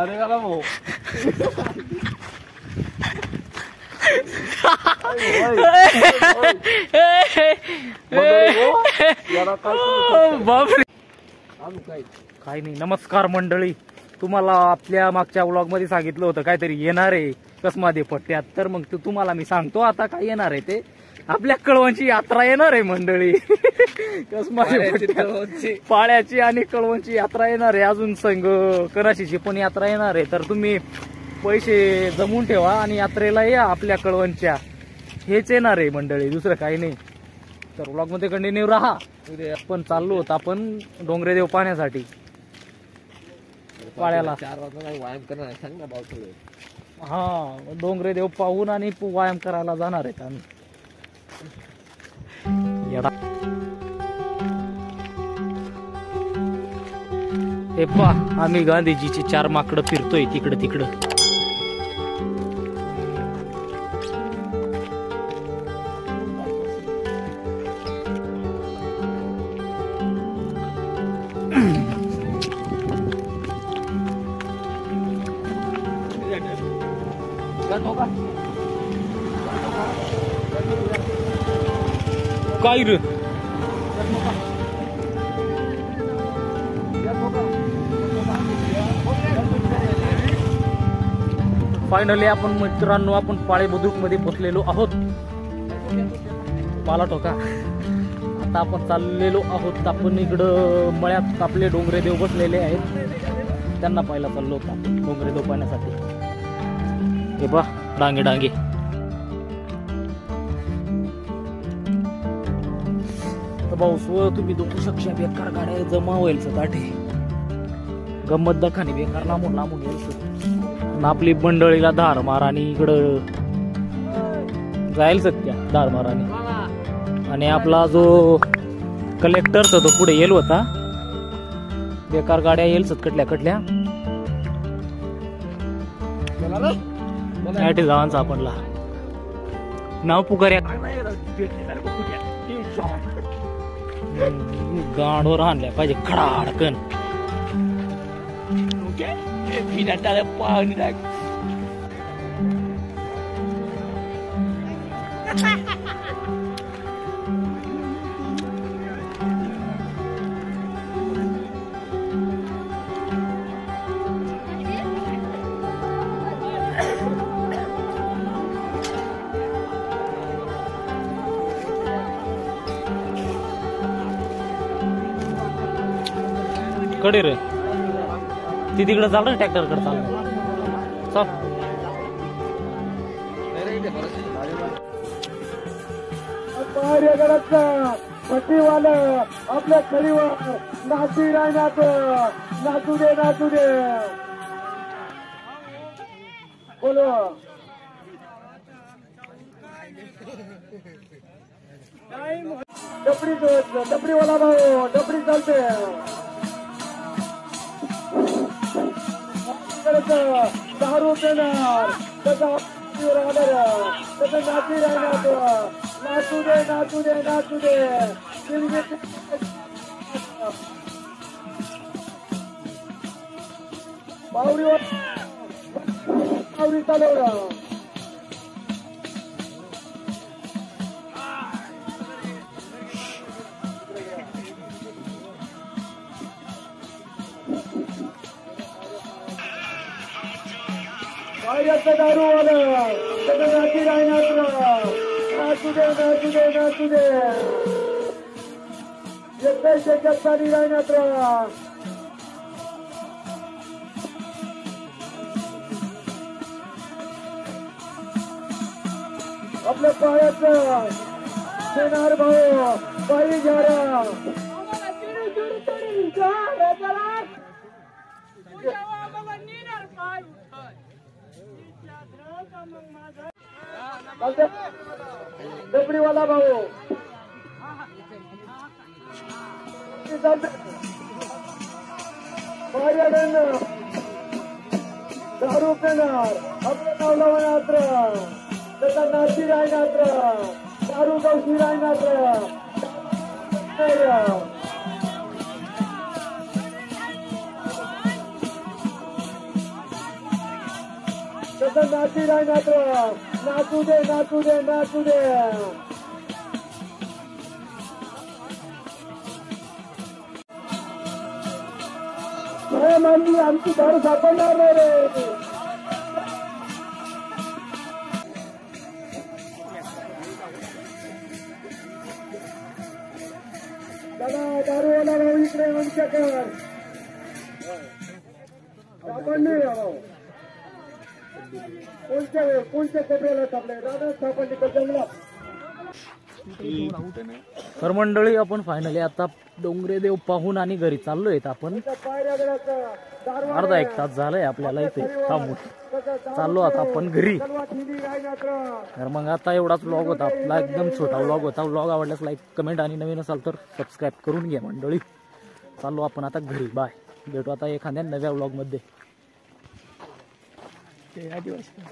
मरेगा ना वो. बापरे. काही नाही. नमस्कार मंडळी, तुम्हाला आपल्या मागच्या व्लॉग मध्ये सांगितलं होतं काहीतरी येणार आहे कसमादे पट्ट्यात. तर मग तुम्हाला मी सांगतो आता काय येणार आहे ते. आपल्या कळवणची यात्रा येणार आहे मंडळी. कसमादे पाळ्याची आणि कळवणची यात्रा येणार आहे. अजून संघ कराशीची पण यात्रा येणार आहे. तर तुम्ही पैसे जमून ठेवा आणि यात्रेला या आपल्या कळवणच्या. हेच येणार आहे मंडळी, दुसरं काही नाही. तर व्लॉग मध्ये कंटिन्यू राहा. आपण चाललो होतो आपण डोंगरेदेव पाहण्यासाठी. पाळ्याला 4 वाजता व्यायाम करणार सांग ना भाऊ थोडं. हा, डोंगरेदेव पाहून आणि व्यायाम करायला जाणार आहेत आम्ही. हे पहा, आम्ही गांधीजीची 4 माकडं फिरतोय तिकडं तिकडं. काय रे. फायनली आपण मित्रांनो आपण पाळे बुद्रुक मध्ये पोहोचलेलो आहोत. पाला टोका. आता आपण चाललेलो आहोत. आपण इकडं मळ्यात आपले डोंगरेदेव बसलेले आहेत, त्यांना पाहायला चाललो होतो आपण डोंगरेदेव पाहण्यासाठी. हे पहा डांगे डांगे. भाऊ स्व तुम्ही दोघू शकशा बेकार गाड्या जमा होईल ताठे. गंमत दखानी बेकार लांबून लांबून यायचं. आपली मंडळीला धार मार आणि इकडं जाईल सत्या धार माराने. आणि आपला जो कलेक्टरचा तो पुढे येईल होता. बेकार गाड्या येईल सतकटल्या कटल्या. जावांचा आपणला नाव पुकार्या गाडवर आणल्या पाहिजे खडाडकन. पाणी कडे रे. ती तिकडे चाल रे, ट्रॅक्टर कडे चाल. आपल्या खडीवर नाची राहण्यात नाचू दे नाचू दे. बोलो डबरीवाला भाऊ डबरी चालते. दारू देणार त्याचा नाची राहण्यात नाचू दे नाचू दे नाचू दे. पावरीवर पावरी चालवलं. दारू आलं त्याचं नाची राहण्यात नाचू दे नाचू दे नाचू दे. एकशे चाली राहण्यात आपल्या पायाचं देणार भाऊ पायी झाडा. डबरीवाला भाऊ दारू पिणार आपलं नाव लावणार त्याचा नाची राहणार दारू गवशी राहणार. तसं नाची राहणार नाचू दे नाचू दे नाचू दे मानली आमची दारू सापडणार नाही रे दादा दारूवाला भाऊ इकडे आमच्याकडे सापडले कोणत्या कोपऱ्याला सापडले दादा सापडले जंगलात तर मंडळी आपण फायनली आता डोंगरेदेव पाहून आणि घरी चाललोय आपण अर्धा एक तास झालाय आपल्याला इथे थांबून चाललो आता आपण घरी तर मग आता एवढाच व्लॉग होता आपला एकदम छोटा व्लॉग होता व्लॉग आवडल्यास लाईक कमेंट आणि नवीन असाल तर सबस्क्राईब करून घ्या मंडळी चाललो आपण आता घरी बाय भेटू आता एखाद्या नव्या व्लॉग मध्ये आदिवासी